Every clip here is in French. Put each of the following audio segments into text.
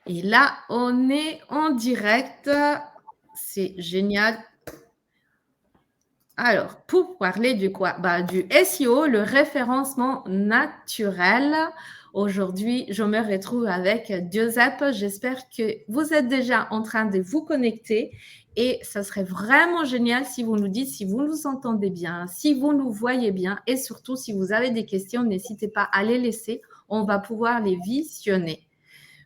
Et là, on est en direct. C'est génial. Alors, pour parler du quoi? Bah, du SEO, le référencement naturel. Aujourd'hui, je me retrouve avec Giuseppe. J'espère que vous êtes déjà en train de vous connecter et ça serait vraiment génial si vous nous dites si vous nous entendez bien, si vous nous voyez bien et surtout si vous avez des questions, n'hésitez pas à les laisser. On va pouvoir les visionner.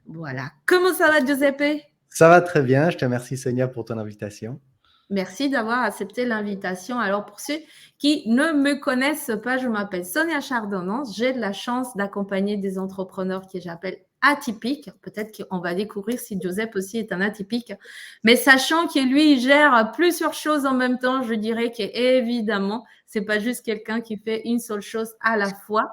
Voilà. Comment ça va, Giuseppe? Ça va très bien, je te remercie Sonia pour ton invitation. Merci d'avoir accepté l'invitation. Alors, pour ceux qui ne me connaissent pas, je m'appelle Sonia Chardonnance. J'ai de la chance d'accompagner des entrepreneurs que j'appelle atypiques. Peut-être qu'on va découvrir si Joseph aussi est un atypique. Mais sachant que lui, il gère plusieurs choses en même temps, je dirais qu'évidemment, c'est pas juste quelqu'un qui fait une seule chose à la fois.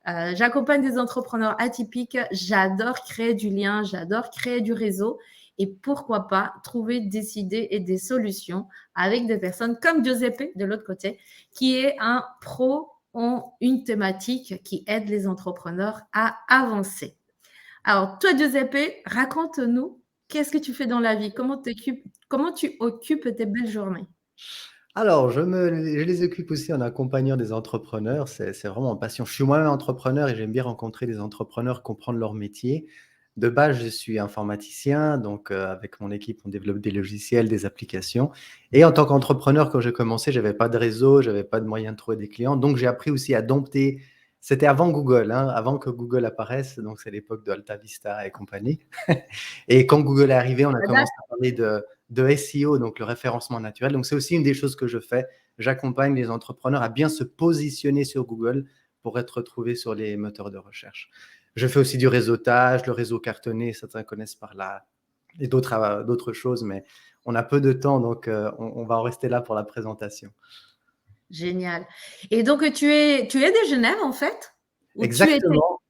J'accompagne des entrepreneurs atypiques. J'adore créer du lien, j'adore créer du réseau. Et pourquoi pas trouver des idées et des solutions avec des personnes comme Giuseppe de l'autre côté, qui est un pro en une thématique qui aide les entrepreneurs à avancer. Alors, toi, Giuseppe, raconte-nous, qu'est-ce que tu fais dans la vie? Comment tu occupes tes belles journées? Alors, je les occupe aussi en accompagnant des entrepreneurs, c'est vraiment ma passion. Je suis moi-même entrepreneur et j'aime bien rencontrer des entrepreneurs, comprendre leur métier. De base, je suis informaticien, donc avec mon équipe, on développe des logiciels, des applications. Et en tant qu'entrepreneur, quand j'ai commencé, j'avais pas de réseau, j'avais pas de moyen de trouver des clients, donc j'ai appris aussi à dompter. C'était avant Google, hein, avant que Google apparaisse, donc c'est l'époque de Alta Vista et compagnie. Et quand Google est arrivé, on a commencé à parler de SEO, donc le référencement naturel. Donc, c'est aussi une des choses que je fais. J'accompagne les entrepreneurs à bien se positionner sur Google pour être retrouvés sur les moteurs de recherche. Je fais aussi du réseautage, le réseau cartonné, certains connaissent par là, et d'autres choses, mais on a peu de temps, donc on va en rester là pour la présentation. Génial. Et donc, tu es de Genève, en fait? Ou tu étais? Exactement.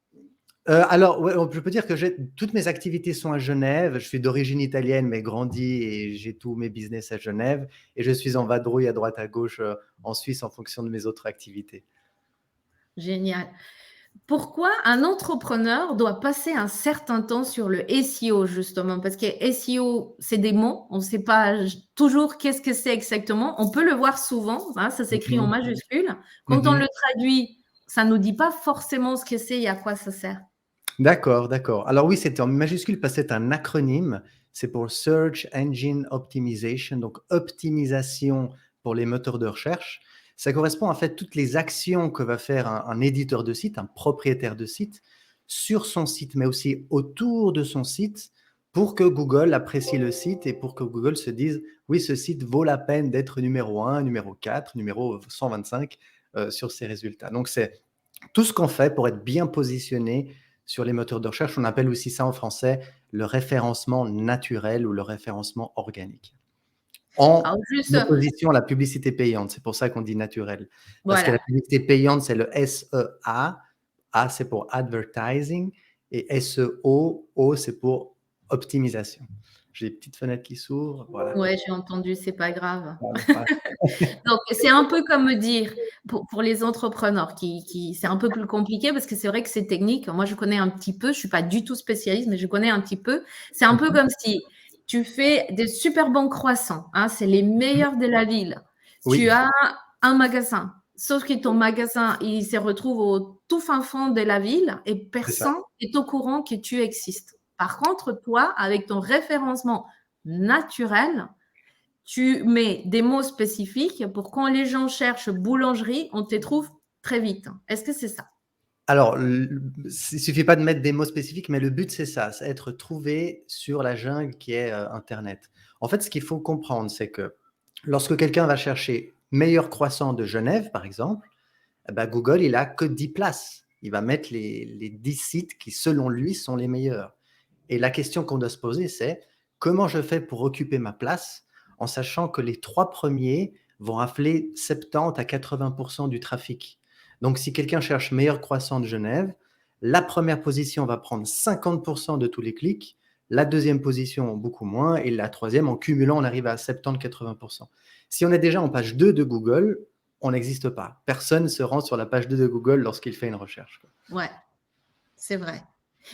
Alors, ouais, je peux dire que toutes mes activités sont à Genève. Je suis d'origine italienne, mais grandi et j'ai tous mes business à Genève. Et je suis en vadrouille à droite à gauche en Suisse en fonction de mes autres activités. Génial. Pourquoi un entrepreneur doit passer un certain temps sur le SEO, justement? Parce que SEO, c'est des mots, on ne sait pas toujours qu'est-ce que c'est exactement. On peut le voir souvent, hein, ça s'écrit en Mhm. majuscule. Quand on Mhm. le traduit, ça ne nous dit pas forcément ce que c'est et à quoi ça sert. D'accord, d'accord. Alors oui, c'est en majuscule parce que c'est un acronyme. C'est pour Search Engine Optimization, donc optimisation pour les moteurs de recherche. Ça correspond en fait à toutes les actions que va faire un éditeur de site, un propriétaire de site, sur son site, mais aussi autour de son site, pour que Google apprécie le site et pour que Google se dise, oui, ce site vaut la peine d'être numéro 1, numéro 4, numéro 125 sur ses résultats. Donc c'est tout ce qu'on fait pour être bien positionné sur les moteurs de recherche. On appelle aussi ça en français le référencement naturel ou le référencement organique. En Alors, juste, opposition à la publicité payante, c'est pour ça qu'on dit naturel. Parce que la voilà. publicité payante, c'est le SEA. A, c'est pour advertising. Et SEO, O, c'est pour optimisation. J'ai des petites fenêtres qui s'ouvrent. Voilà. Ouais, j'ai entendu, c'est pas grave. Voilà, voilà. Donc, c'est un peu comme me dire, pour les entrepreneurs, c'est un peu plus compliqué parce que c'est vrai que c'est technique. Moi, je connais un petit peu, je suis pas du tout spécialiste, mais je connais un petit peu. C'est un peu Mhm. comme si tu fais des super bons croissants, hein, c'est les meilleurs de la ville. Tu Oui, as un magasin, sauf que ton magasin, il se retrouve au tout fin fond de la ville et c'est ça. personne n'est au courant que tu existes. Par contre, toi, avec ton référencement naturel, tu mets des mots spécifiques pour quand les gens cherchent boulangerie, on te trouve très vite. Est-ce que c'est ça? Alors, il suffit pas de mettre des mots spécifiques, mais le but, c'est ça, c'est être trouvé sur la jungle qui est Internet. En fait, ce qu'il faut comprendre, c'est que lorsque quelqu'un va chercher meilleur croissant de Genève, par exemple, eh ben, Google, il a que 10 places. Il va mettre les 10 sites qui, selon lui, sont les meilleurs. Et la question qu'on doit se poser, c'est comment je fais pour occuper ma place en sachant que les 3 premiers vont rafler 70 à 80% du trafic. Donc, si quelqu'un cherche meilleur croissant de Genève, la première position va prendre 50% de tous les clics, la deuxième position beaucoup moins, et la troisième, en cumulant, on arrive à 70-80%. Si on est déjà en page 2 de Google, on n'existe pas. Personne ne se rend sur la page 2 de Google lorsqu'il fait une recherche. Ouais, c'est vrai.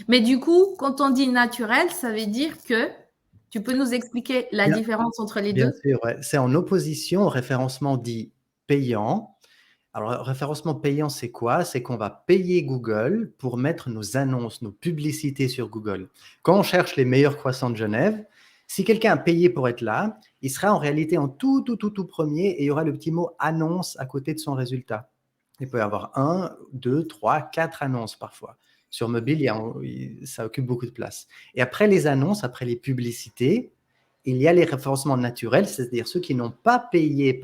Mais du coup, quand on dit naturel, ça veut dire que tu peux nous expliquer la Bien, différence entre les bien deux? sûr, ouais. C'est en opposition au référencement dit payant. Alors, référencement payant, c'est quoi? C'est qu'on va payer Google pour mettre nos annonces, nos publicités sur Google. Quand on cherche les meilleurs croissants de Genève, si quelqu'un a payé pour être là, il sera en réalité en tout premier et il y aura le petit mot annonce à côté de son résultat. Il peut y avoir 1, 2, 3, 4 annonces parfois. Sur mobile, ça occupe beaucoup de place. Et après les annonces, après les publicités, il y a les référencements naturels, c'est-à-dire ceux qui n'ont pas payé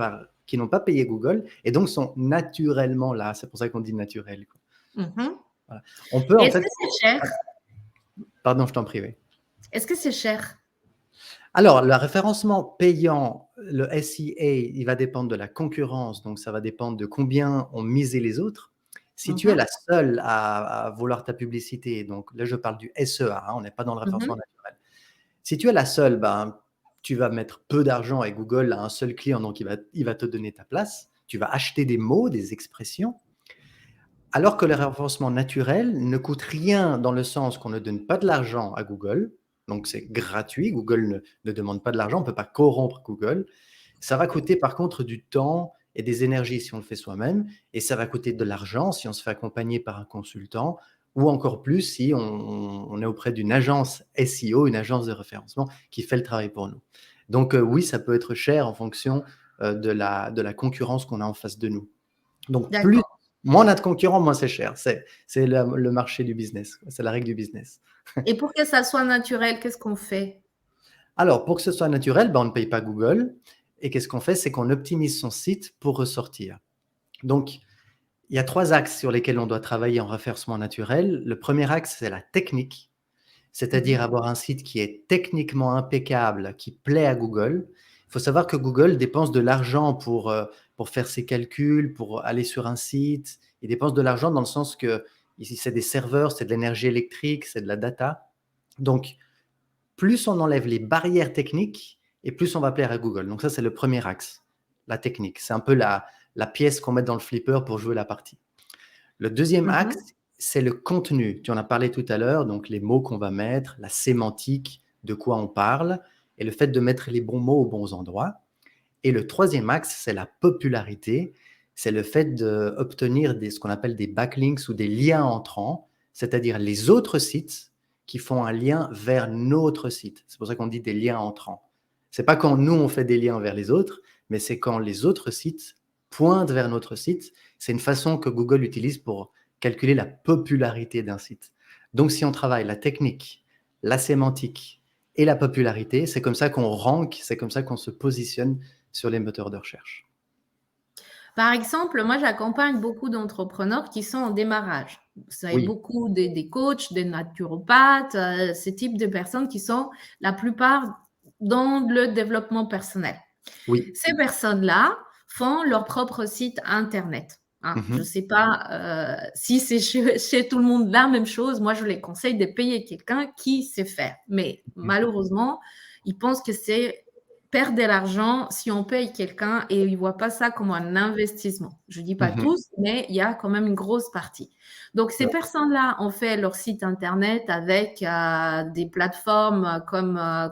Google et donc sont naturellement là. C'est pour ça qu'on dit naturel, quoi. Mhm. Voilà. On peut Et en est-ce fait, que c'est cher? pardon, je t'en prie, oui. Est-ce que c'est cher? Alors, le référencement payant, le SEA, il va dépendre de la concurrence, donc ça va dépendre de combien ont misé les autres. Si tu es Mhm. la seule à vouloir ta publicité, donc là je parle du SEA, hein, on n'est pas dans le référencement Mhm. naturel. Si tu es la seule, ben, tu vas mettre peu d'argent et Google a un seul client, donc il va te donner ta place. Tu vas acheter des mots, des expressions. Alors que le référencement naturel ne coûte rien dans le sens qu'on ne donne pas de l'argent à Google, donc c'est gratuit, Google ne demande pas de l'argent, on ne peut pas corrompre Google. Ça va coûter par contre du temps et des énergies si on le fait soi-même, et ça va coûter de l'argent si on se fait accompagner par un consultant, ou encore plus si on est auprès d'une agence SEO, une agence de référencement qui fait le travail pour nous. Donc oui, ça peut être cher en fonction de la concurrence qu'on a en face de nous. Donc, plus, D'accord. moins on a de concurrents, moins c'est cher. C'est le marché du business. C'est la règle du business. Et pour que ça soit naturel, qu'est-ce qu'on fait? Alors, pour que ce soit naturel, ben, on ne paye pas Google. Et qu'est-ce qu'on fait? C'est qu'on optimise son site pour ressortir. Donc, il y a 3 axes sur lesquels on doit travailler en référencement naturel. Le premier axe, c'est la technique, c'est-à-dire Mhm. avoir un site qui est techniquement impeccable, qui plaît à Google. Il faut savoir que Google dépense de l'argent pour faire ses calculs, pour aller sur un site. Il dépense de l'argent dans le sens que ici, c'est des serveurs, c'est de l'énergie électrique, c'est de la data. Donc, plus on enlève les barrières techniques et plus on va plaire à Google. Donc ça, c'est le premier axe, la technique. C'est un peu la pièce qu'on met dans le flipper pour jouer la partie. Le deuxième axe, Mhm. c'est le contenu. Tu en as parlé tout à l'heure, donc les mots qu'on va mettre, la sémantique, de quoi on parle, et le fait de mettre les bons mots aux bons endroits. Et le troisième axe, c'est la popularité. C'est le fait d'obtenir ce qu'on appelle des backlinks ou des liens entrants, c'est-à-dire les autres sites qui font un lien vers notre site. C'est pour ça qu'on dit des liens entrants. C'est pas quand nous, on fait des liens vers les autres, mais c'est quand les autres sites pointent vers notre site. C'est une façon que Google utilise pour calculer la popularité d'un site. Donc, si on travaille la technique, la sémantique et la popularité, c'est comme ça qu'on rank, c'est comme ça qu'on se positionne sur les moteurs de recherche. Par exemple, moi, j'accompagne beaucoup d'entrepreneurs qui sont en démarrage. Vous savez, Oui, beaucoup des coachs, des naturopathes, ce type de personnes qui sont la plupart dans le développement personnel. oui. Ces personnes-là font leur propre site Internet. Hein. Je ne Mmh. sais pas si c'est chez tout le monde la même chose. Moi, je les conseille de payer quelqu'un qui sait faire. Mais Mmh. malheureusement, ils pensent que c'est perdre de l'argent si on paye quelqu'un et ils ne voient pas ça comme un investissement. Je ne dis pas Mmh. tous, mais il y a quand même une grosse partie. Donc, C'est ces vrai. personnes-là ont fait leur site Internet avec des plateformes comment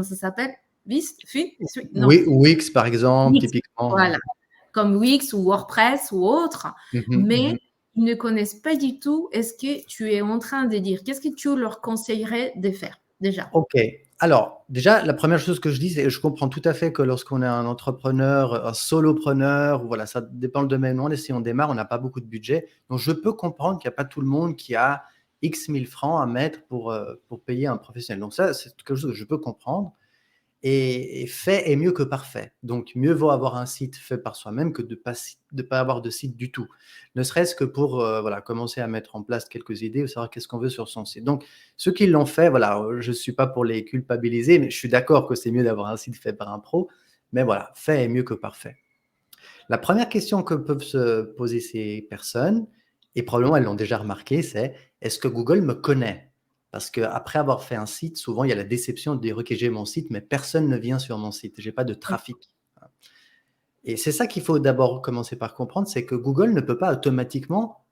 ça s'appelle? Non, Oui, Wix, par exemple, Wix, typiquement, ouais. voilà, comme Wix ou WordPress ou autre, Mmh mh. mais Mmh. ils ne connaissent pas du tout. Est-ce que tu es en train de dire, qu'est-ce que tu leur conseillerais de faire déjà? OK. Alors, déjà, la première chose que je dis, c'est je comprends tout à fait que lorsqu'on est un entrepreneur, un solopreneur, ou voilà, ça dépend le domaine où on est. Si on démarre, on n'a pas beaucoup de budget. Donc je peux comprendre qu'il y a pas tout le monde qui a X 1000 francs à mettre pour payer un professionnel. Donc ça, c'est quelque chose que je peux comprendre. Et fait est mieux que parfait. Donc mieux vaut avoir un site fait par soi-même que de pas avoir de site du tout. Ne serait-ce que pour, voilà, commencer à mettre en place quelques idées ou savoir qu'est-ce qu'on veut sur son site. Donc ceux qui l'ont fait, voilà, je ne suis pas pour les culpabiliser, mais je suis d'accord que c'est mieux d'avoir un site fait par un pro, mais voilà, fait est mieux que parfait. La première question que peuvent se poser ces personnes, et probablement elles l'ont déjà remarqué, c'est: «Est-ce que Google me connaît?» Parce qu'après avoir fait un site, souvent il y a la déception de dire: «OK, j'ai mon site, mais personne ne vient sur mon site, j'ai pas de trafic». Et c'est ça qu'il faut d'abord commencer par comprendre, c'est que Google ne peut pas automatiquement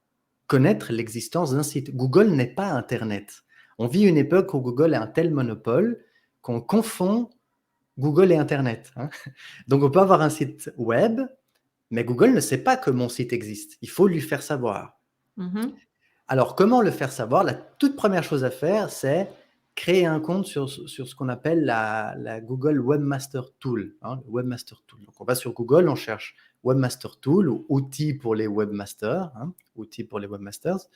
connaître l'existence d'un site. Google n'est pas Internet. On vit une époque où Google a un tel monopole qu'on confond Google et Internet, hein. Donc, on peut avoir un site web, mais Google ne sait pas que mon site existe. Il faut lui faire savoir. Mhm. Alors, comment le faire savoir? La toute première chose à faire, c'est créer un compte sur ce qu'on appelle la Google Webmaster Tool, hein, le Webmaster Tool. Donc, on va sur Google, on cherche Webmaster Tool ou outils pour les webmasters, hein, outils pour les webmasters.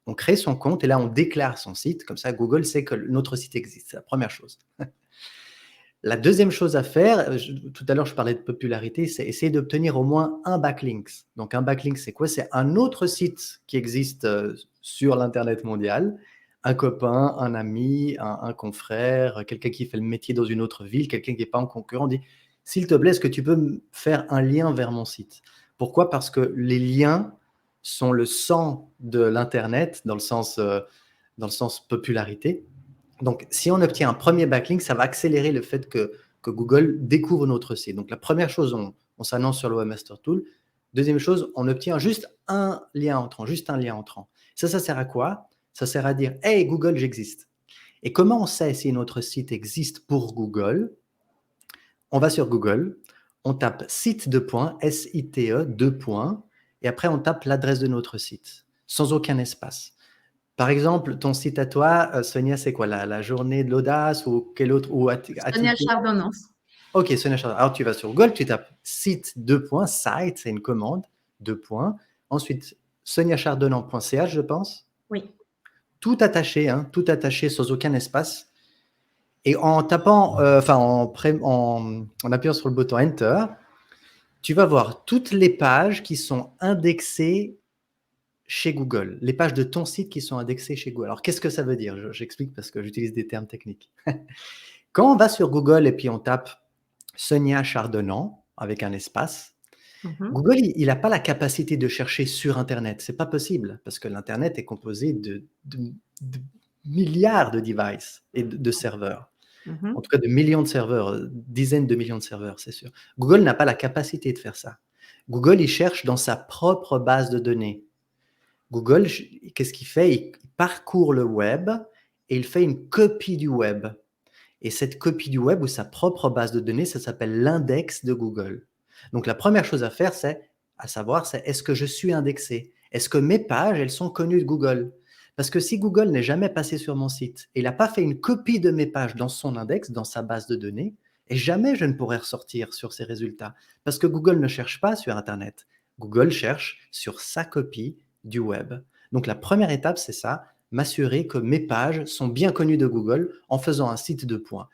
On crée son compte et là, on déclare son site. Comme ça, Google sait que notre site existe. C'est la première chose. La deuxième chose à faire, tout à l'heure, je parlais de popularité, c'est essayer d'obtenir au moins un backlink. Donc, un backlink, c'est quoi? C'est un autre site qui existe sur l'Internet mondial. Un copain, un ami, un confrère, quelqu'un qui fait le métier dans une autre ville, quelqu'un qui n'est pas en concurrent, dit, s'il te plaît, est-ce que tu peux me faire un lien vers mon site? Pourquoi? Parce que les liens sont le sang de l'Internet, dans le sens popularité. Donc, si on obtient un premier backlink, ça va accélérer le fait que Google découvre notre site. Donc, la première chose, on s'annonce sur le Webmaster Tool. Deuxième chose, on obtient juste un lien entrant, juste un lien entrant. Ça sert à quoi? Ça sert à dire, hey Google, j'existe. Et comment on sait si notre site existe pour Google? On va sur Google, on tape site deux points, S-I-T-E, deux points, et après on tape l'adresse de notre site, sans aucun espace. Par exemple, ton site à toi, Sonia, c'est quoi? La journée de l'audace ou quel autre? Ou Sonia Attiqué? Chardonnance. Ok, Sonia Chardin. Alors, tu vas sur Google, tu tapes site, deux points, site, c'est une commande, deux points. Ensuite, soniachardonnant.ch, je pense. Oui. Tout attaché, hein, tout attaché sans aucun espace. Et en tapant, en appuyant sur le bouton Enter, tu vas voir toutes les pages qui sont indexées chez Google, les pages de ton site qui sont indexées chez Google. Alors, qu'est-ce que ça veut dire? J'explique parce que j'utilise des termes techniques. Quand on va sur Google et puis on tape Sonia Chardonnant avec un espace, Mhm. Google, il n'a pas la capacité de chercher sur Internet. C'est pas possible parce que l'Internet est composé de milliards de devices et de serveurs. En Mhm. tout cas, de millions de serveurs, dizaines de millions de serveurs, c'est sûr. Google n'a pas la capacité de faire ça. Google, il cherche dans sa propre base de données. Google, qu'est-ce qu'il fait? Il parcourt le web et il fait une copie du web. Et cette copie du web ou sa propre base de données, ça s'appelle l'index de Google. Donc la première chose à faire, c'est à savoir, c'est est-ce que je suis indexé? Est-ce que mes pages, elles sont connues de Google? Parce que si Google n'est jamais passé sur mon site et il n'a pas fait une copie de mes pages dans son index, dans sa base de données, et jamais je ne pourrai ressortir sur ces résultats. Parce que Google ne cherche pas sur Internet. Google cherche sur sa copie du web. Donc la première étape, c'est ça, m'assurer que mes pages sont bien connues de Google en faisant un site de points.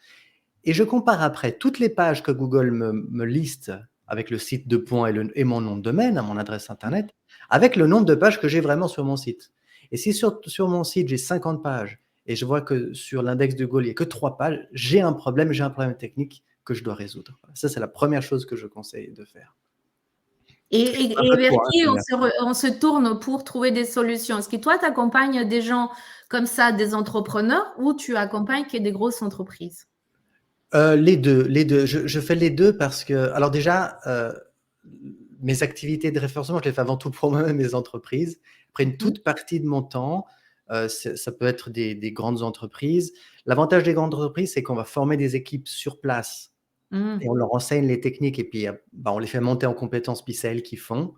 Et je compare après toutes les pages que Google me liste avec le site de points et mon nom de domaine, mon adresse Internet, avec le nombre de pages que j'ai vraiment sur mon site. Et si sur mon site, j'ai 50 pages et je vois que sur l'index de Google, il n'y a que 3 pages, j'ai un problème technique que je dois résoudre. Ça, c'est la première chose que je conseille de faire. Un Et peu vers trop, hein, qui Sonia. on se tourne pour trouver des solutions? Est-ce que toi, tu accompagnes des gens comme ça, des entrepreneurs, ou tu accompagnes que des grosses entreprises? Les deux, les deux. Je fais les deux parce que, alors déjà, mes activités de référencement, je les fais avant tout pour moi-même, mes entreprises. Après, une Mhm. toute partie de mon temps, ça peut être des grandes entreprises. L'avantage des grandes entreprises, c'est qu'on va former des équipes sur place et on Mhm. leur enseigne les techniques et puis bah, on les fait monter en compétences, puis c'est elles qui font.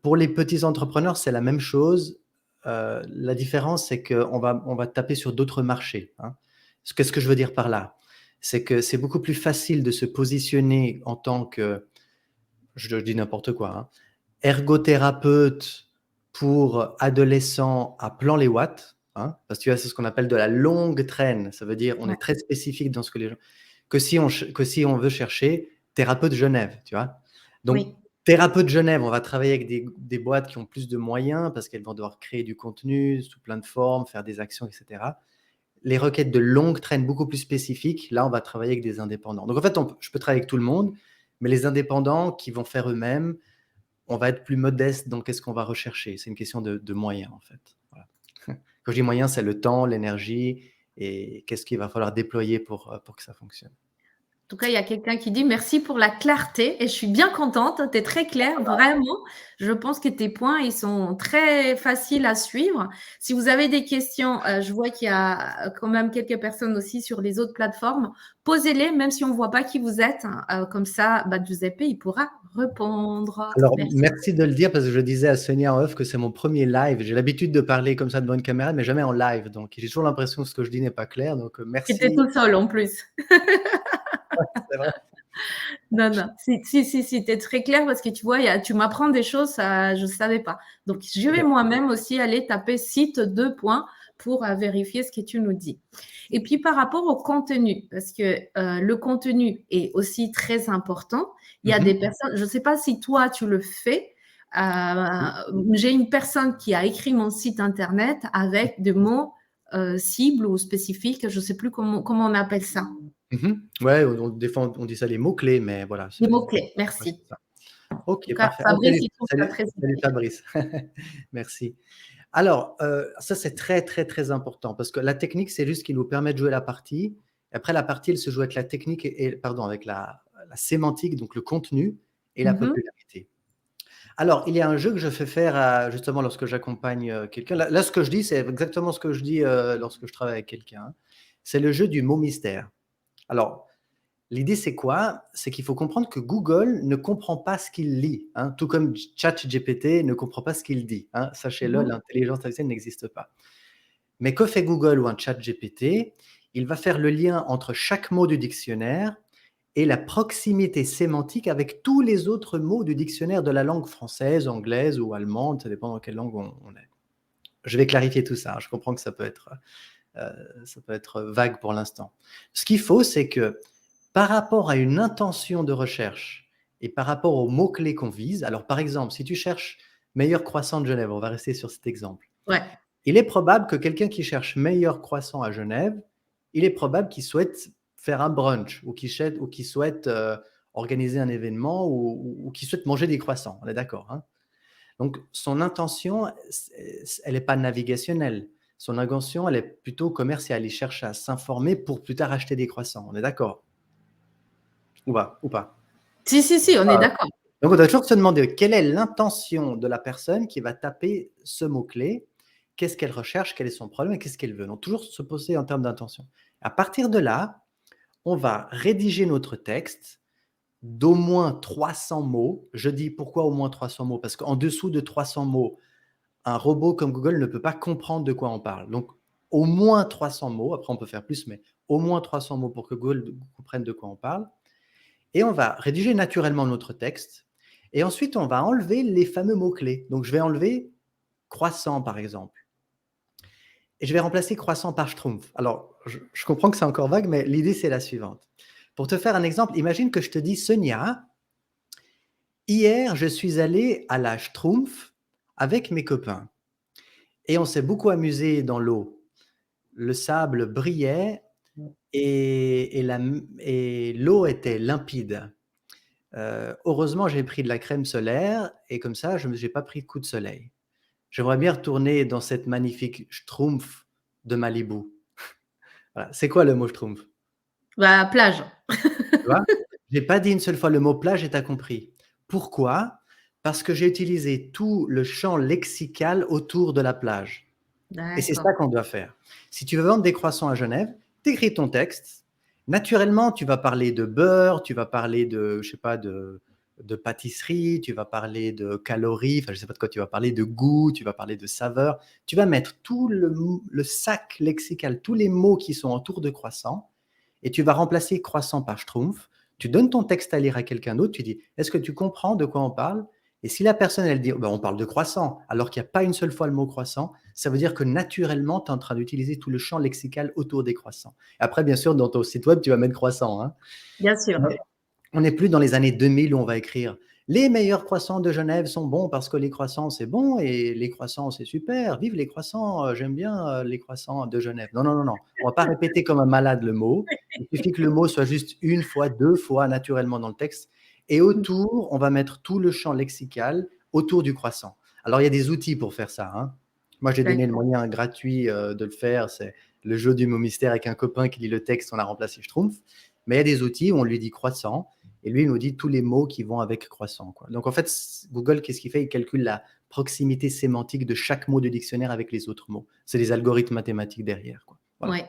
Pour les petits entrepreneurs, c'est la même chose. La différence, c'est on va taper sur d'autres marchés, hein. Qu'est-ce que je veux dire par là? C'est que c'est beaucoup plus facile de se positionner en tant que, je dis n'importe quoi, hein, ergothérapeute pour adolescents à Plan-les-Ouates, hein, parce que tu vois, c'est ce qu'on appelle de la longue traîne. Ça veut dire on Ouais. est très spécifique dans ce que les gens que si on veut chercher thérapeute Genève, tu vois? Donc Oui. thérapeute Genève, on va travailler avec des boîtes qui ont plus de moyens parce qu'elles vont devoir créer du contenu sous plein de formes, faire des actions et cetera. Les requêtes de longue traîne beaucoup plus spécifiques, là, on va travailler avec des indépendants. Donc en fait, je peux travailler avec tout le monde, mais les indépendants qui vont faire eux-mêmes, on va être plus modeste dans qu'est-ce qu'on va rechercher. C'est une question de moyens, en fait. Voilà. Quand je dis moyens, c'est le temps, l'énergie et qu'est-ce qu'il va falloir déployer pour que ça fonctionne. En tout cas, il y a quelqu'un qui dit merci pour la clarté et je suis bien contente. Tu es très claire, vraiment. Je pense que tes points, ils sont très faciles à suivre. Si vous avez des questions, je vois qu'il y a quand même quelques personnes aussi sur les autres plateformes. Posez-les, même si on ne voit pas qui vous êtes. Comme ça, Giuseppe, il pourra répondre. Alors, Merci. merci de le dire parce que je disais à Sonia en off que c'est mon premier live. J'ai l'habitude de parler comme ça devant une caméra, mais jamais en live. Donc, j'ai toujours l'impression que ce que je dis n'est pas clair. Donc, Tu étais merci. tout seul en plus. C'est vrai. Non, non. Si, tu es très clair parce que tu vois, tu m'apprends des choses, ça, je ne savais pas. Donc, je vais moi-même aussi aller taper site 2 points pour vérifier ce que tu nous dis. Et puis, par rapport au contenu, parce que le contenu est aussi très important. Il y a des personnes, je ne sais pas si toi, tu le fais. J'ai une personne qui a écrit mon site internet avec des mots cibles ou spécifiques. Je ne sais plus comment on appelle ça. Ouais, des fois, on dit ça les mots-clés, mais voilà. Des mots-clés, Ouais, merci. c'est ça. En Ok, tout cas, parfait. Ah, Fabrice, salut, il trouve ça salut, très salut utile. Fabrice. Merci. Alors, ça, c'est très, très, très important parce que la technique, c'est juste ce qui nous permet de jouer la partie. Et après, la partie, elle se joue avec la technique pardon, avec la sémantique, donc le contenu et la popularité. Alors, il y a un jeu que je fais faire justement lorsque j'accompagne quelqu'un. Là, ce que je dis, c'est exactement ce que je dis lorsque je travaille avec quelqu'un, hein. C'est le jeu du mot mystère. Alors, l'idée, c'est quoi? C'est qu'il faut comprendre que Google ne comprend pas ce qu'il lit, hein, tout comme ChatGPT ne comprend pas ce qu'il dit, hein. Sachez-le, l'intelligence artificielle n'existe pas. Mais que fait Google ou un ChatGPT? Il va faire le lien entre chaque mot du dictionnaire et la proximité sémantique avec tous les autres mots du dictionnaire de la langue française, anglaise ou allemande, ça dépend dans quelle langue on est. Je vais clarifier tout ça, hein. Je comprends que ça peut être vague pour l'instant. Ce qu'il faut, c'est que par rapport à une intention de recherche et par rapport aux mots-clés qu'on vise, alors par exemple, si tu cherches meilleur croissant de Genève, on va rester sur cet exemple. Ouais. Il est probable que quelqu'un qui cherche meilleur croissant à Genève, il est probable qu'il souhaite faire un brunch ou qu'il souhaite organiser un événement ou qu'il souhaite manger des croissants. On est d'accord, hein? Donc, son intention, elle n'est pas navigationnelle. Son intention, elle est plutôt commerciale. Il cherche à s'informer pour plus tard acheter des croissants. On est d'accord? Ou pas? Si, on est d'accord. Donc, on doit toujours se demander quelle est l'intention de la personne qui va taper ce mot-clé. Qu'est-ce qu'elle recherche? Quel est son problème? Et qu'est-ce qu'elle veut? Donc, toujours se poser en termes d'intention. À partir de là, on va rédiger notre texte d'au moins 300 mots. Je dis pourquoi au moins 300 mots? Parce qu'en dessous de 300 mots, un robot comme Google ne peut pas comprendre de quoi on parle. Donc, au moins 300 mots. Après, on peut faire plus, mais au moins 300 mots pour que Google comprenne de quoi on parle. Et on va rédiger naturellement notre texte. Et ensuite, on va enlever les fameux mots-clés. Donc, je vais enlever croissant, par exemple. Et je vais remplacer croissant par schtroumpf. Alors, je comprends que c'est encore vague, mais l'idée, c'est la suivante. Pour te faire un exemple, imagine que je te dis, Sonia, hier, je suis allé à la schtroumpf avec mes copains. Et on s'est beaucoup amusé dans l'eau. Le sable brillait et l'eau était limpide. Heureusement, j'ai pris de la crème solaire et comme ça, je n'ai pas pris de coup de soleil. J'aimerais bien retourner dans cette magnifique schtroumpf de Malibu. Voilà. C'est quoi le mot schtroumpf? Plage. Tu vois? J'ai pas dit une seule fois le mot plage et tu as compris. Pourquoi? Parce que j'ai utilisé tout le champ lexical autour de la plage. Et c'est ça D'accord. qu'on doit faire. Si tu veux vendre des croissants à Genève, tu écris ton texte. Naturellement, tu vas parler de beurre, tu vas parler de, je sais pas, de pâtisserie, tu vas parler de calories, enfin, je sais pas de quoi tu vas parler, de goût, tu vas parler de saveur. Tu vas mettre tout le sac lexical, tous les mots qui sont autour de croissant, et tu vas remplacer croissant par schtroumpf. Tu donnes ton texte à lire à quelqu'un d'autre, tu dis, est-ce que tu comprends de quoi on parle? Et si la personne, elle dit, ben, on parle de croissant, alors qu'il n'y a pas une seule fois le mot croissant, ça veut dire que naturellement, tu es en train d'utiliser tout le champ lexical autour des croissants. Après, bien sûr, dans ton site web, tu vas mettre croissant, hein. Bien sûr. Mais on n'est plus dans les années 2000 où on va écrire les meilleurs croissants de Genève sont bons parce que les croissants, c'est bon et les croissants, c'est super. Vive les croissants, j'aime bien les croissants de Genève. Non, non, non, non. On ne va pas répéter comme un malade le mot. Il suffit que le mot soit juste une fois, deux fois naturellement dans le texte. Et autour, on va mettre tout le champ lexical autour du croissant. Alors, il y a des outils pour faire ça, hein. Moi, j'ai donné le moyen gratuit de le faire. C'est le jeu du mot mystère avec un copain qui lit le texte, on a remplacé Schtroumpf. Mais il y a des outils où on lui dit croissant et lui, il nous dit tous les mots qui vont avec croissant, quoi. Donc, en fait, Google, qu'est-ce qu'il fait? Il calcule la proximité sémantique de chaque mot du dictionnaire avec les autres mots. C'est des algorithmes mathématiques derrière, quoi. Voilà. Ouais.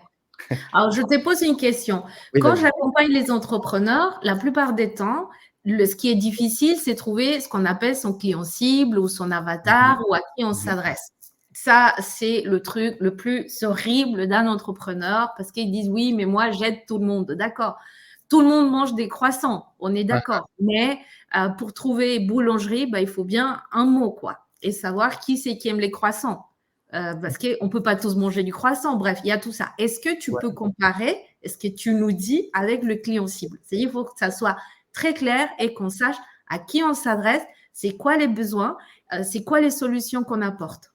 Alors, je te pose une question. Oui, Quand vas-y. j'accompagne les entrepreneurs, la plupart des temps, ce qui est difficile, c'est trouver ce qu'on appelle son client cible ou son avatar ou à qui on Mhm. s'adresse. Ça, c'est le truc le plus horrible d'un entrepreneur parce qu'ils disent oui, mais moi, j'aide tout le monde. D'accord. Tout le monde mange des croissants, on est Ah, d'accord. Mais pour trouver boulangerie, bah, il faut bien un mot, quoi. Et savoir qui c'est qui aime les croissants. Parce qu'on ne peut pas tous manger du croissant. Bref, il y a tout ça. Est-ce que tu ouais. peux comparer, est-ce que tu nous dis avec le client cible? C'est-à-dire qu'il faut que ça soit très clair et qu'on sache à qui on s'adresse, c'est quoi les besoins, c'est quoi les solutions qu'on apporte.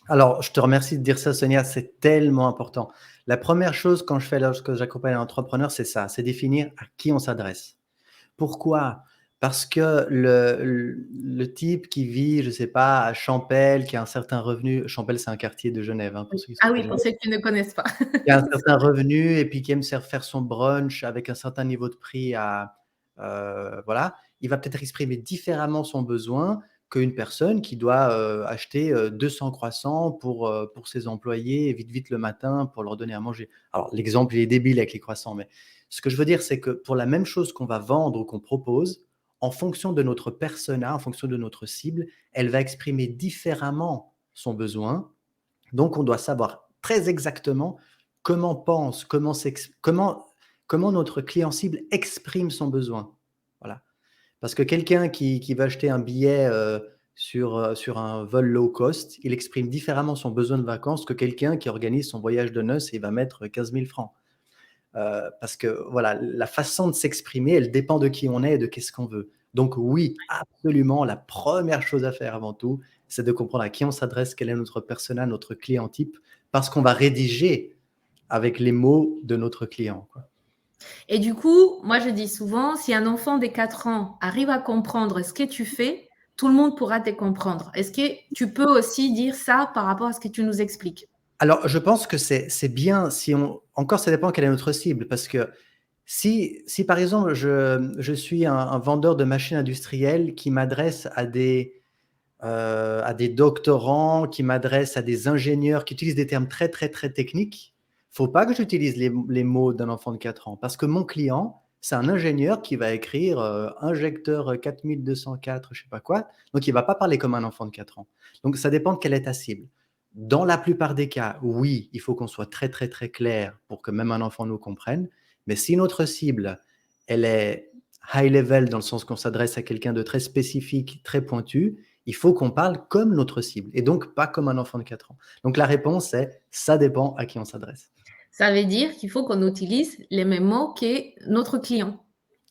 Alors, je te remercie de dire ça, Sonia, c'est tellement important. La première chose quand je fais lorsque j'accompagne un entrepreneur, c'est ça, c'est définir à qui on s'adresse. Pourquoi? Parce que le type qui vit, je ne sais pas, à Champel, qui a un certain revenu, Champel, c'est un quartier de Genève, hein, pour ceux qui sont Ah pas oui, de pour Genève, ceux qui ne connaissent pas. qui a un certain revenu et puis qui aime faire son brunch avec un certain niveau de prix voilà, il va peut-être exprimer différemment son besoin qu'une personne qui doit acheter 200 croissants pour ses employés vite, vite le matin pour leur donner à manger. Alors, l'exemple, il est débile avec les croissants, mais ce que je veux dire, c'est que pour la même chose qu'on va vendre ou qu'on propose, en fonction de notre persona, en fonction de notre cible, elle va exprimer différemment son besoin. Donc, on doit savoir très exactement comment pense, comment notre client cible exprime son besoin. Voilà. Parce que quelqu'un qui va acheter un billet sur un vol low cost, il exprime différemment son besoin de vacances que quelqu'un qui organise son voyage de noces et va mettre 15 000 francs. Parce que voilà, la façon de s'exprimer, elle dépend de qui on est et de qu'est-ce qu'on veut. Donc oui, absolument, la première chose à faire avant tout, c'est de comprendre à qui on s'adresse, quel est notre persona, notre client type, parce qu'on va rédiger avec les mots de notre client, quoi. Et du coup, moi, je dis souvent, si un enfant de 4 ans arrive à comprendre ce que tu fais, tout le monde pourra te comprendre. Est-ce que tu peux aussi dire ça par rapport à ce que tu nous expliques? Alors, je pense que c'est bien si on encore ça dépend quelle est notre cible parce que si par exemple je suis un vendeur de machines industrielles qui m'adresse à des doctorants, qui m'adresse à des ingénieurs qui utilisent des termes très, très, très techniques, faut pas que j'utilise les mots d'un enfant de 4 ans parce que mon client, c'est un ingénieur qui va écrire, injecteur 4204 je sais pas quoi, donc il va pas parler comme un enfant de 4 ans. Donc ça dépend de quelle est ta cible. Dans la plupart des cas, oui, il faut qu'on soit très, très, très clair pour que même un enfant nous comprenne, mais si notre cible, elle est high level dans le sens qu'on s'adresse à quelqu'un de très spécifique, très pointu, il faut qu'on parle comme notre cible et donc pas comme un enfant de 4 ans. Donc la réponse est ça dépend à qui on s'adresse. Ça veut dire qu'il faut qu'on utilise les mêmes mots que notre client.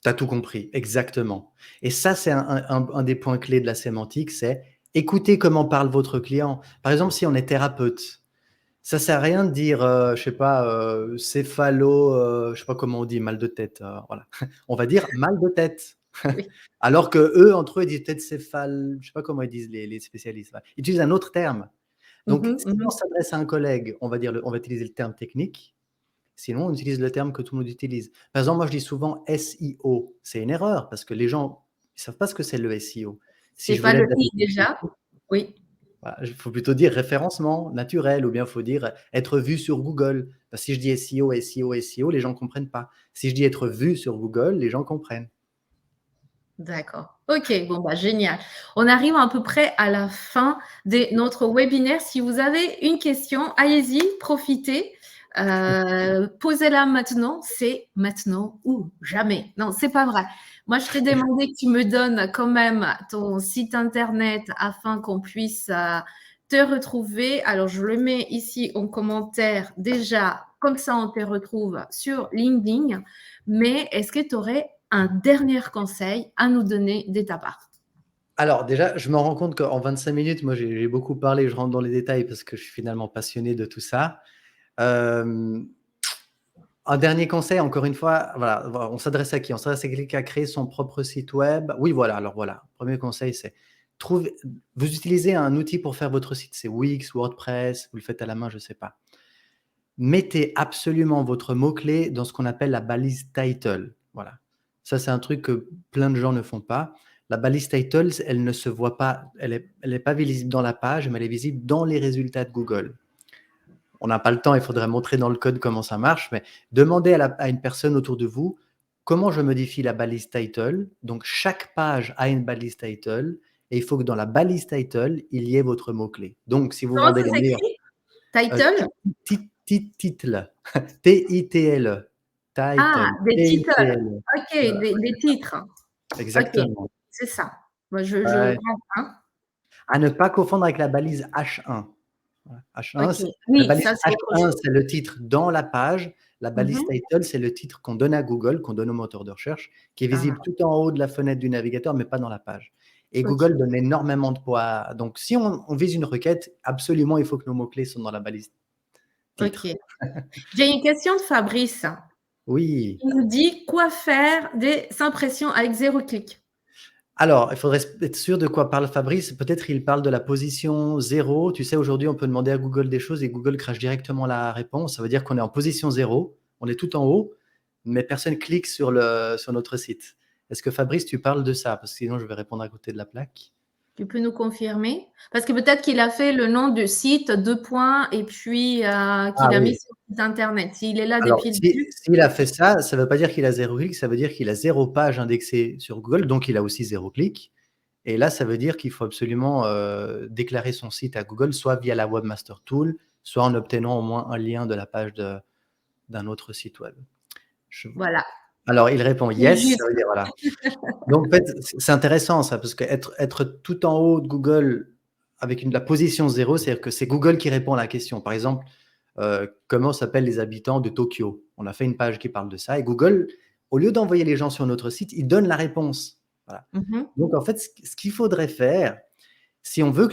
Tu as tout compris, exactement. Et ça, c'est un des points clés de la sémantique, c'est écoutez comment parle votre client. Par exemple, si on est thérapeute, ça sert à rien de dire, je sais pas, céphalo, je sais pas comment on dit, mal de tête, voilà. On va dire mal de tête. Oui. Alors que eux, entre eux, ils disent peut-être céphale, je sais pas comment ils disent les spécialistes. Ouais. Ils utilisent un autre terme. Donc, Mhm, si on mhm. s'adresse à un collègue, on va utiliser le terme technique. Sinon, on utilise le terme que tout le monde utilise. Par exemple, moi, je dis souvent SEO. C'est une erreur parce que les gens, ils savent pas ce que c'est le SEO. Si C'est je veux pas le l'aide à i déjà. Oui. voilà, il faut plutôt dire référencement naturel ou bien il faut dire être vu sur Google. Parce que si je dis SEO, SEO, SEO, les gens ne comprennent pas. Si je dis être vu sur Google, les gens comprennent. D'accord. OK, bon, bah, génial. On arrive à peu près à la fin de notre webinaire. Si vous avez une question, allez-y, profitez. Posez-la maintenant. C'est maintenant ou jamais. Non, c'est pas vrai. Moi, je t'ai demandé que tu me donnes quand même ton site internet afin qu'on puisse te retrouver. Alors, je le mets ici en commentaire déjà. Comme ça, on te retrouve sur LinkedIn. Mais est-ce que tu aurais un dernier conseil à nous donner de ta part? Alors déjà, je me rends compte qu'en 25 minutes, moi j'ai beaucoup parlé, je rentre dans les détails parce que je suis finalement passionné de tout ça. Euh, un dernier conseil, encore une fois, voilà, on s'adresse à qui? On s'adresse à quelqu'un qui a créé son propre site web. Oui, voilà, alors voilà, premier conseil, c'est vous utilisez un outil pour faire votre site, c'est Wix, WordPress, vous le faites à la main, je ne sais pas. mettez absolument votre mot-clé dans ce qu'on appelle la balise title. Voilà. Ça, c'est un truc que plein de gens ne font pas. La balise title, elle ne se voit pas, elle est pas visible dans la page, mais elle est visible dans les résultats de Google. On n'a pas le temps, il faudrait montrer dans le code comment ça marche, mais demandez à une personne autour de vous comment je modifie la balise title. Donc, chaque page a une balise title et il faut que dans la balise title, il y ait votre mot-clé. Donc, si vous Comment vendez ça les meilleurs s'écrit? Title? title, T-I-T-L, Ah, title, des titres. T-I-T-L. Ok, Voilà, des titres. Ok, exactement. c'est ça. Moi, je Ouais. comprends. À ne pas confondre avec la balise H1. Voilà. H1, Ok, c'est la oui, balise ça, c'est autre H1, chose. c'est le titre dans la page. La balise Mhm. title, c'est le titre qu'on donne à Google, qu'on donne au moteur de recherche, qui est Ah, visible tout en haut de la fenêtre du navigateur, mais pas dans la page. Et ok, Google donne énormément de poids. Donc, si on vise une requête, absolument, il faut que nos mots-clés sont dans la balise titre. ok. J'ai une question de Fabrice. Oui. Il nous dit quoi faire des impressions avec 0 clic. Alors, il faudrait être sûr de quoi parle Fabrice. Peut-être il parle de la position 0. Tu sais, aujourd'hui, on peut demander à Google des choses et Google crache directement la réponse. Ça veut dire qu'on est en position 0, on est tout en haut, mais personne clique sur notre site. Est-ce que Fabrice, tu parles de ça? Parce que sinon, je vais répondre à côté de la plaque. Tu peux nous confirmer? Parce que peut-être qu'il a fait le nom du site, 2 points, et puis Ah qu'il a mis oui. sur le site internet. S'il est là Alors, depuis le début, s'il a fait ça, ça ne veut pas dire qu'il a 0 clic, ça veut dire qu'il a 0 page indexée sur Google, donc il a aussi 0 clic. Et là, ça veut dire qu'il faut absolument déclarer son site à Google, soit via la Webmaster Tool, soit en obtenant au moins un lien de la page d'un autre site web. voilà. Alors, il répond C'est yes, ça juste. veut dire voilà. Donc, en fait, c'est intéressant ça, parce qu'être tout en haut de Google avec la position 0, c'est-à-dire que c'est Google qui répond à la question. Par exemple, comment s'appellent les habitants de Tokyo? On a fait une page qui parle de ça et Google, au lieu d'envoyer les gens sur notre site, il donne la réponse. Voilà. Mhm. Donc, en fait, ce qu'il faudrait faire, si on veut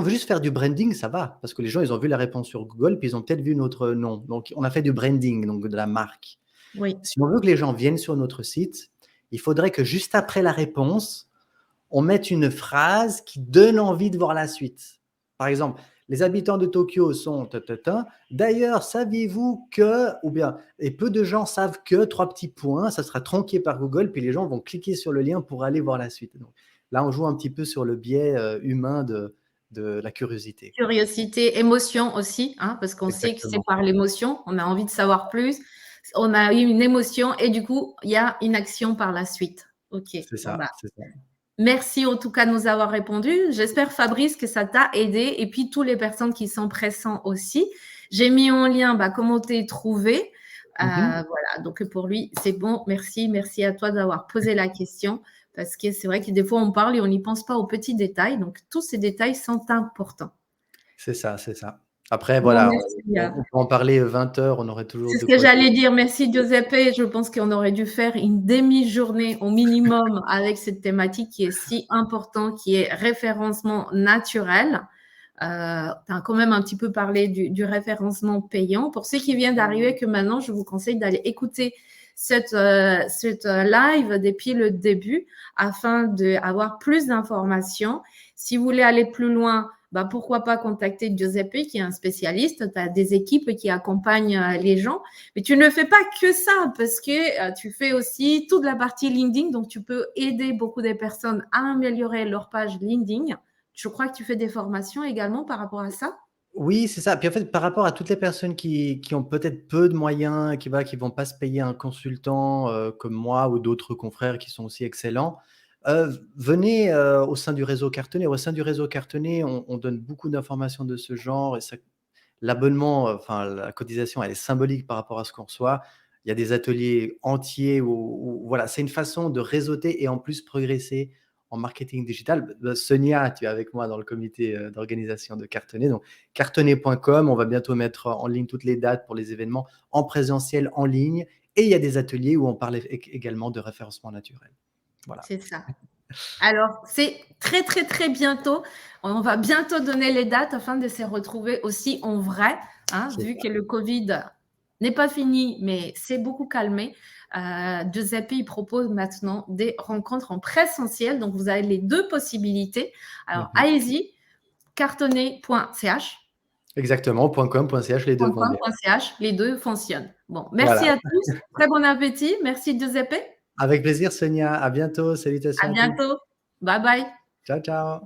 juste faire du branding, ça va, parce que les gens, ils ont vu la réponse sur Google, puis ils ont peut-être vu notre nom. Donc, on a fait du branding, donc de la marque. Oui. Si on veut que les gens viennent sur notre site, il faudrait que juste après la réponse, on mette une phrase qui donne envie de voir la suite. Par exemple, les habitants de Tokyo sont d'ailleurs, saviez-vous que, ou bien, et peu de gens savent que, 3 petits points, ça sera tronqué par Google, puis les gens vont cliquer sur le lien pour aller voir la suite. Donc, là, on joue un petit peu sur le biais humain de la curiosité, quoi. Curiosité, émotion aussi, hein, parce qu'on sait que c'est Exactement. par l'émotion. On a envie de savoir plus. On a eu une émotion et du coup, il y a une action par la suite. Ok. C'est Bon, ça, bah, c'est ça. merci en tout cas de nous avoir répondu. J'espère, Fabrice, que ça t'a aidé et puis toutes les personnes qui sont pressantes aussi. J'ai mis en lien comment t'es trouvé. Mhm. Voilà, donc pour lui, c'est bon. Merci, merci à toi d'avoir posé la question parce que c'est vrai que des fois, on parle et on n'y pense pas aux petits détails. Donc, tous ces détails sont importants. C'est ça, c'est ça. Après, Bon, voilà, merci. on peut en parler 20 heures, on aurait toujours C'est de ce que quoi dire. j'allais dire. Merci Giuseppe. Je pense qu'on aurait dû faire une demi-journée au minimum avec cette thématique qui est si importante, qui est référencement naturel. Tu as quand même un petit peu parlé du référencement payant. Pour ceux qui viennent d'arriver, que maintenant, je vous conseille d'aller écouter cette live depuis le début afin d'avoir plus d'informations. Si vous voulez aller plus loin, pourquoi pas contacter Giuseppe, qui est un spécialiste. Tu as des équipes qui accompagnent les gens. Mais tu ne fais pas que ça parce que tu fais aussi toute la partie LinkedIn. Donc, tu peux aider beaucoup de personnes à améliorer leur page LinkedIn. Je crois que tu fais des formations également par rapport à ça. Oui, c'est ça. Puis en fait, par rapport à toutes les personnes qui ont peut-être peu de moyens, qui vont pas se payer un consultant, comme moi ou d'autres confrères qui sont aussi excellents, venez, au sein du réseau Cartonnet. Au sein du réseau Cartonnet, on donne beaucoup d'informations de ce genre et ça l'abonnement, enfin la cotisation, elle est symbolique par rapport à ce qu'on reçoit. Il y a des ateliers entiers où voilà, c'est une façon de réseauter et en plus progresser en marketing digital. Sonia, tu es avec moi dans le comité, d'organisation de Cartonnet, donc cartonnet.com. On va bientôt mettre en ligne toutes les dates pour les événements en présentiel, en ligne et il y a des ateliers où on parle également de référencement naturel. Voilà. C'est ça. Alors, c'est très, très, très bientôt. On va bientôt donner les dates afin de se retrouver aussi en vrai, hein, C'est vu ça. que le Covid n'est pas fini, mais c'est beaucoup calmé. Giuseppe, il propose maintenant des rencontres en présentiel. Donc, vous avez les deux possibilités. Alors, Mmh. allez-y, cartonnet.ch. Exactement, .com, .ch, les 2 vont bien. .com.ch, les 2 fonctionnent. Bon, merci Voilà. à tous. Très bon appétit. Merci Giuseppe. Avec plaisir Sonia, à bientôt, salutations À à tous. bientôt. Bye bye. Ciao, ciao.